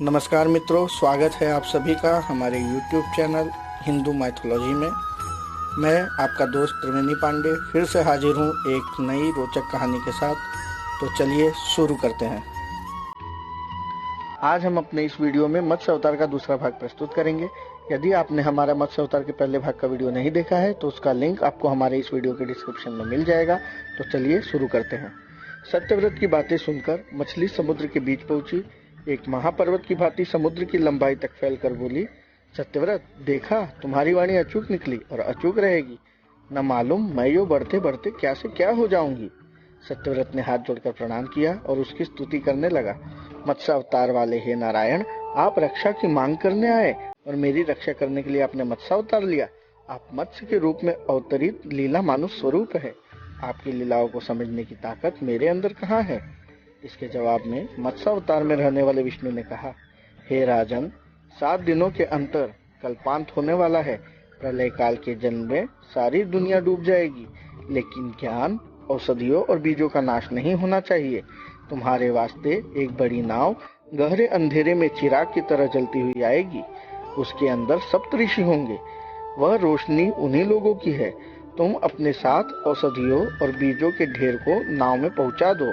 नमस्कार मित्रों, स्वागत है आप सभी का हमारे YouTube चैनल हिंदू माइथोलॉजी में। मैं आपका दोस्त त्रिवेणी पांडे फिर से हाजिर हूँ एक नई रोचक कहानी के साथ। तो चलिए शुरू करते हैं। आज हम अपने इस वीडियो में मत्स्य अवतार का दूसरा भाग प्रस्तुत करेंगे। यदि आपने हमारा मत्स्य अवतार के पहले भाग का वीडियो नहीं देखा है तो उसका लिंक आपको हमारे इस वीडियो के डिस्क्रिप्शन में मिल जाएगा। तो चलिए शुरू करते हैं। सत्यव्रत की बातें सुनकर मछली समुद्र के बीच पहुंची। एक महापर्वत की भांति समुद्र की लंबाई तक फैलकर बोली, सत्यव्रत, देखा, तुम्हारी वाणी अचूक निकली और अचूक रहेगी। न मालूम मैं यो बढ़ते बढ़ते क्या से क्या हो जाऊंगी। सत्यव्रत ने हाथ जोड़कर प्रणाम किया और उसकी स्तुति करने लगा। मत्स्य अवतार वाले हे नारायण, आप रक्षा की मांग करने आए और मेरी रक्षा करने के लिए आपने मत्स्य अवतार लिया। आप मत्स्य के रूप में अवतरित लीला मानुष स्वरूप है। आपकी लीलाओं को समझने की ताकत मेरे अंदर कहाँ है? इसके जवाब में मत्स्य अवतार में रहने वाले विष्णु ने कहा, हे राजन, 7 दिनों के अंतर कल्पांत होने वाला है। प्रलय काल के जल में सारी दुनिया डूब जाएगी, लेकिन ज्ञान, औषधियों और बीजों का नाश नहीं होना चाहिए। तुम्हारे वास्ते एक बड़ी नाव गहरे अंधेरे में चिराग की तरह जलती हुई आएगी। उसके अंदर सप्तऋषि होंगे। वह रोशनी उन्हीं लोगों की है। तुम अपने साथ औषधियों और बीजों के ढेर को नाव में पहुंचा दो।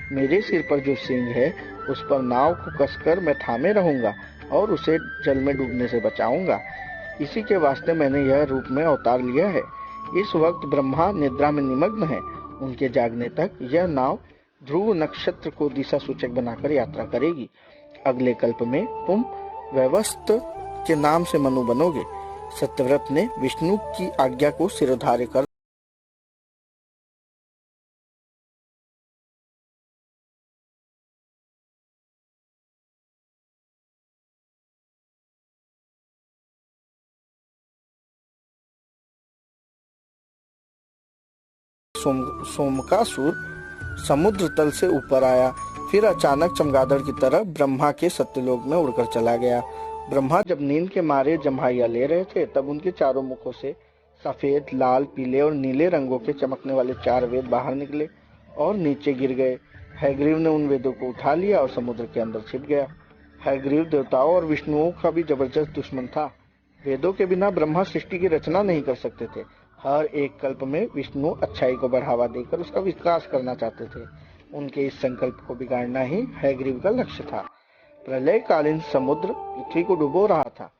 मेरे सिर पर जो सिंह है उस पर नाव को कसकर मैं थामे रहूंगा और उसे जल में डूबने से बचाऊंगा। इसी के वास्ते मैंने यह रूप में अवतार लिया है। इस वक्त ब्रह्मा निद्रा में निमग्न है। उनके जागने तक यह नाव ध्रुव नक्षत्र को दिशा सूचक बनाकर यात्रा करेगी। अगले कल्प में तुम वैवस्वत के नाम से मनु बनोगे। सत्यव्रत ने विष्णु की आज्ञा को सिरोधार्य कर सोमकासुर समुद्र तल से ऊपर आया। फिर अचानक चमगादड़ की तरह ब्रह्मा के सत्यलोक में उड़कर चला गया। ब्रह्मा जब नींद के मारे जम्हाइया ले रहे थे तब उनके चारों मुखों से सफेद, लाल, पीले और नीले रंगों के चमकने वाले 4 वेद बाहर निकले और नीचे गिर गए। हयग्रीव ने उन वेदों को उठा लिया और समुद्र के अंदर छिप गया। हयग्रीव देवताओं और विष्णुओं का भी जबरदस्त दुश्मन था। वेदों के बिना ब्रह्मा सृष्टि की रचना नहीं कर सकते थे। हर एक कल्प में विष्णु अच्छाई को बढ़ावा देकर उसका विकास करना चाहते थे। उनके इस संकल्प को बिगाड़ना ही हयग्रीव का लक्ष्य था। प्रलयकालीन समुद्र पृथ्वी को डुबो रहा था।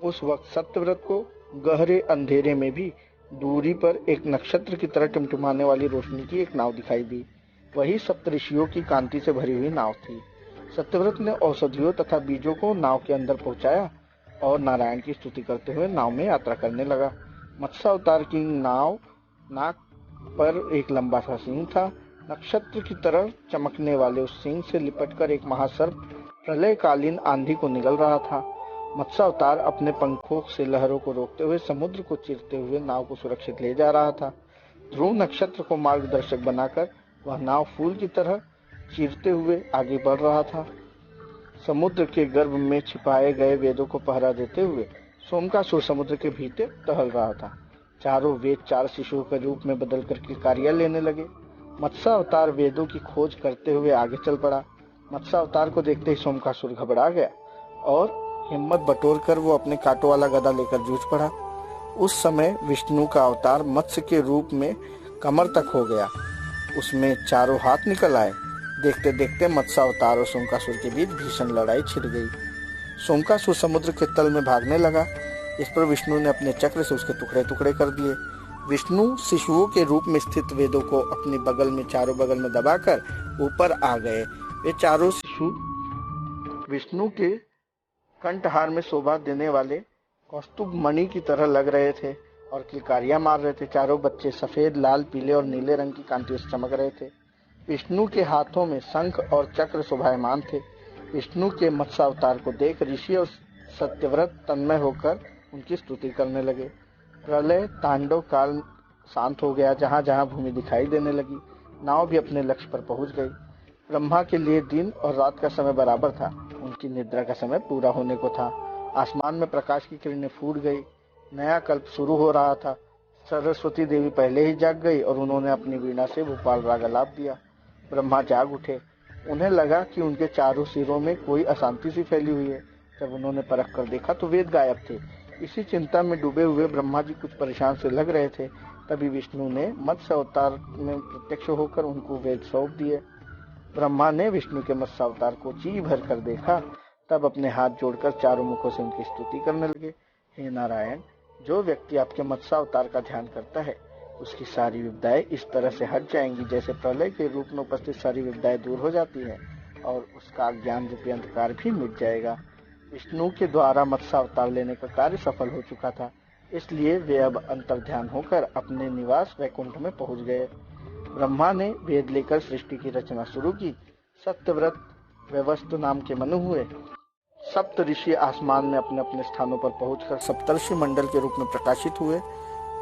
उस वक्त सत्यव्रत को गहरे अंधेरे में भी दूरी पर एक नक्षत्र की तरह टिमटिमाने वाली रोशनी की एक नाव दिखाई दी। वही सप्तऋषियों की कांति से भरी हुई नाव थी। सत्यव्रत ने औषधियों तथा बीजों को नाव के अंदर पहुंचाया और नारायण की स्तुति करते हुए नाव में यात्रा करने लगा। मत्स्य अवतार की नाव नाक पर एक लंबा सा सिंह था। नक्षत्र की तरह चमकने वाले उस सिंह से लिपटकर एक महासर्प प्रलयकालीन आंधी को निगल रहा था। मत्स्य अवतार अपने पंखों से लहरों को रोकते हुए समुद्र को चीरते हुए नाव को सुरक्षित ले जा रहा था। ध्रुव नक्षत्र को मार्गदर्शक बनाकर वह नाव फूल की तरह चीरते हुए आगे बढ़ रहा था। समुद्र के गर्भ में छिपाए गए वेदों को पहरा देते हुए सोमकासुर समुद्र के भीतर टहल रहा था। चारों वेद 4 शिशुओं के रूप में बदलकर किलकारियां लेने लगे। मत्स्य अवतार वेदों की खोज करते हुए आगे चल पड़ा। मत्स्य अवतार को देखते ही सोमकासुर घबरा गया और हिम्मत बटोरकर वो अपने कांटों वाला गदा लेकर जूझ पड़ा। उस समय विष्णु का अवतार मत्स्य के रूप में कमर तक हो गया। उसमें चारों हाथ निकल आए। देखते देखते मत्स्य अवतार और सोमकासुर के बीच भीषण लड़ाई छिड़ गई। सोमकासुर समुद्र के तल में भागने लगा। इस पर विष्णु ने अपने चक्र से उसके टुकड़े टुकड़े कर दिए। विष्णु शिशुओं के रूप में स्थित वेदों को अपने बगल में चारों बगल में दबाकर ऊपर आ गए। वे चारों शिशु विष्णु के कंठहार में शोभा देने वाले कौस्तुभ मणि की तरह लग रहे थे और किलकारियां मार रहे थे। चारों बच्चे सफेद, लाल, पीले और नीले रंग की कांतियों से चमक रहे थे। विष्णु के हाथों में शंख और चक्र शोभायमान थे। विष्णु के मत्स्य अवतार को देख ऋषि और सत्यव्रत तन्मय होकर उनकी स्तुति करने लगे। प्रलय तांडव काल शांत हो गया। जहां जहां भूमि दिखाई देने लगी, नाव भी अपने लक्ष्य पर पहुंच गई। ब्रह्मा के लिए दिन और रात का समय बराबर था। उनकी निद्रा का समय पूरा होने को था। आसमान में प्रकाश की किरणें फूट गई। नया कल्प शुरू हो रहा था। सरस्वती देवी पहले ही जाग गई और उन्होंने अपनी वीणा से भूपाल राग आलाप दिया। ब्रह्मा जाग उठे। उन्हें लगा कि उनके चारों सिरों में कोई अशांति सी फैली हुई है। जब उन्होंने परख कर देखा तो वेद गायब थे। इसी चिंता में डूबे हुए ब्रह्मा जी कुछ परेशान से लग रहे थे। तभी विष्णु ने मत्स्य अवतार में प्रत्यक्ष होकर उनको वेद सौंप दिए। ब्रह्मा ने विष्णु के मत्स्य अवतार को जी भर कर देखा, तब अपने हाथ जोड़कर चारों मुखों से उनकी स्तुति करने लगे। हे नारायण, जो व्यक्ति आपके मत्स्य अवतार का ध्यान करता है उसकी सारी विपदाएं इस तरह से हट जाएंगी जैसे प्रलय के रूप में उपस्थित सारी विपदाएं दूर हो जाती हैं और उसका ज्ञान रूपी अंधकार भी मिट जाएगा। विष्णु के द्वारा मत्स्य अवतार लेने का कार्य सफल हो चुका था, इसलिए वे अब अंतर्ध्यान होकर अपने निवास वैकुंठ में पहुंच गए। ब्रह्मा ने वेद लेकर सृष्टि की रचना शुरू की। सत्यव्रत, व्यवस्तु नाम के मनु हुए। सप्त ऋषि आसमान में अपने अपने स्थानों पर पहुंचकर सप्तर्षि मंडल के रूप में प्रकाशित हुए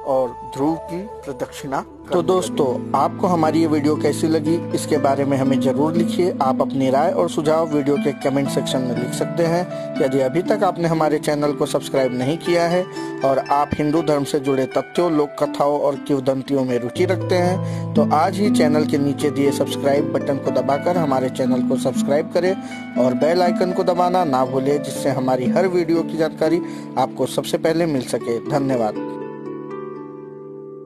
और ध्रुव की प्रदक्षिणा। तो दोस्तों, आपको हमारी ये वीडियो कैसी लगी इसके बारे में हमें जरूर लिखिए। आप अपनी राय और सुझाव वीडियो के कमेंट सेक्शन में लिख सकते हैं। यदि अभी तक आपने हमारे चैनल को सब्सक्राइब नहीं किया है और आप हिंदू धर्म से जुड़े तथ्यों, लोक कथाओं और किंवदंतियों में रुचि रखते हैं तो आज ही चैनल के नीचे दिए सब्सक्राइब बटन को दबाकर हमारे चैनल को सब्सक्राइब करें और बेल आइकन को दबाना ना भूलें, जिससे हमारी हर वीडियो की जानकारी आपको सबसे पहले मिल सके। धन्यवाद।